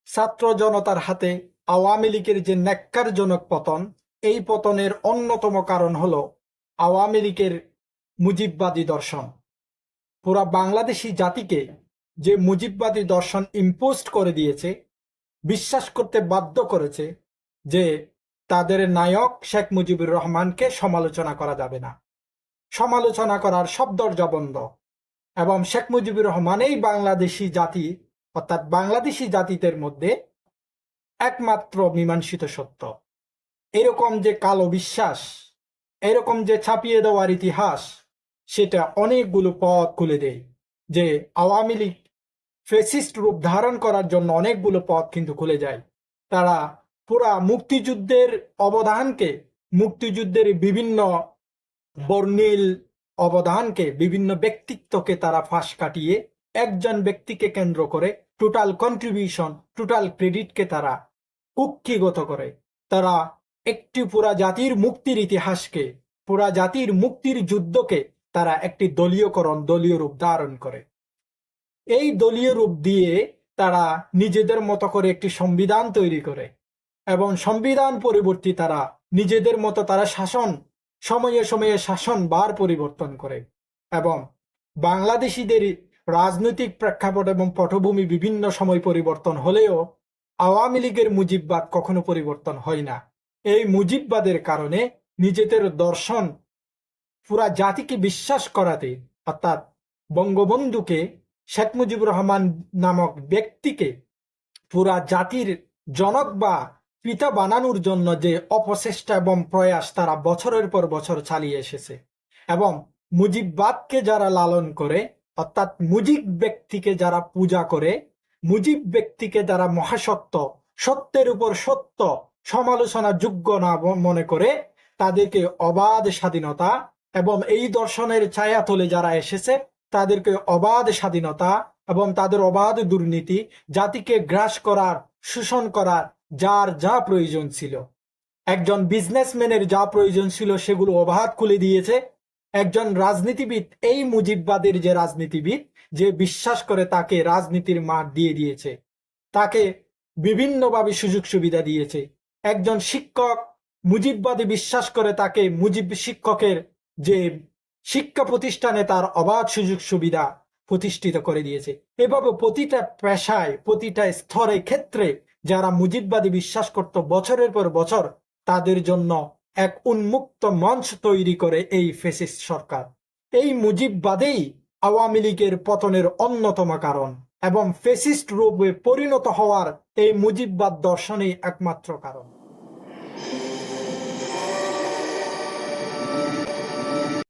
ছাত্র জনতার হাতে আওয়ামী লীগের যে ন্যাক্কারজনক পতন, এই পতনের অন্যতম কারণ হলো আওয়ামী লীগের মুজিববাদী দর্শন। পুরা বাংলাদেশি জাতিকে যে মুজিববাদী দর্শন ইম্পোজড করে দিয়েছে, বিশ্বাস করতে বাধ্য করেছে যে তাদের নায়ক শেখ মুজিবুর রহমানকে সমালোচনা করা যাবে না, সমালোচনা করার সব দরজা বন্ধ, এবং শেখ মুজিবুর রহমানই বাংলাদেশি জাতি অর্থাৎ বাংলাদেশি জাতিদের মধ্যে একমাত্র মীমাংসিত সত্য। এরকম যে কালো বিশ্বাস, এরকম যে ছাপিয়ে দেওয়ার ইতিহাস, সেটা অনেকগুলো পথ খুলে দেয়। যে আওয়ামী লীগ ফেসিস্ট রূপ ধারণ করার জন্য অনেকগুলো পথ কিন্তু খুলে যায়। তারা পুরা মুক্তিযুদ্ধের অবদানকে, মুক্তিযুদ্ধের বিভিন্ন বর্ণিল অবদানকে, বিভিন্ন ব্যক্তিত্বকে তারা ফাঁস কাটিয়ে একজন ব্যক্তিকে কেন্দ্র করে টোটাল কন্ট্রিবিউশন, টোটাল ক্রেডিটকে তারা কুক্ষিগত করে। তারা একটি পুরা জাতির মুক্তির ইতিহাসকে, পুরা জাতির মুক্তির যুদ্ধকে তারা একটি দলীয়করণ, দলীয় রূপ ধারণ করে। এই দলীয় রূপ দিয়ে তারা নিজেদের মতো করে একটি সংবিধান তৈরি করে, এবং সংবিধান পরিবর্তী তারা নিজেদের মতো তারা শাসন, সময়ে সময়ে শাসন বার পরিবর্তন করে। এবং বাংলাদেশিদের রাজনৈতিক প্রেক্ষাপট এবং পটভূমি বিভিন্ন সময় পরিবর্তন হলেও আওয়ামী লীগের মুজিববাদ কখনো পরিবর্তন হয় না। এই মুজিববাদের কারণে নিজেদের দর্শন পুরা জাতিকে বিশ্বাস করাতে, অর্থাৎ বঙ্গবন্ধুকে, শেখ মুজিবুর রহমান নামক ব্যক্তিকে পুরা জাতির জনক বা পিতা বানানোর জন্য যে অপচেষ্টা এবং প্রয়াস তারা বছরের পর বছর চালিয়ে এসেছে, এবং মুজিববাদকে যারা লালন করে, অর্থাৎ মুজিব ব্যক্তিকে যারা পূজা করে, মুজিব ব্যক্তিকে যারা মহাসত্য, সত্যের উপর সত্য, সমালোচনা যোগ্য না মনে করে, তাদেরকে অবাধ স্বাধীনতা, এবং এই দর্শনের ছায়াতলে যারা এসেছে তাদেরকে অবাধ স্বাধীনতা এবং তাদের অবাধ দুর্নীতি, জাতিকে গ্রাস করার, শোষণ করার যার যা প্রয়োজন ছিল, একজন বিজনেসম্যানের যা প্রয়োজন ছিল সেগুলো অবাধ খুলে দিয়েছে। একজন রাজনীতিবিদ, এই মুজিববাদের যে রাজনীতিবিদ, যে বিশ্বাস করে, তাকে রাজনীতির মাঠ দিয়ে দিয়েছে, তাকে বিভিন্নভাবে সুযোগ সুবিধা দিয়েছে। একজন শিক্ষক মুজিববাদী বিশ্বাস করে, তাকে মুজিব শিক্ষকের যে শিক্ষা প্রতিষ্ঠানে তার অবাধ সুযোগ সুবিধা প্রতিষ্ঠিত করে দিয়েছে। এভাবে প্রতিটা পেশায়, প্রতিটা স্তরে, ক্ষেত্রে যারা মুজিববাদী বিশ্বাস করত বছরের পর বছর, তাদের জন্য এক উন্মুক্ত মঞ্চ তৈরি করে এই ফ্যাসিস্ট সরকার। এই মুজিববাদেই আওয়ামী লীগের পতনের অন্যতম কারণ, এবং ফ্যাসিস্ট রূপে পরিণত হওয়ার এই মুজিববাদ দর্শনই একমাত্র কারণ।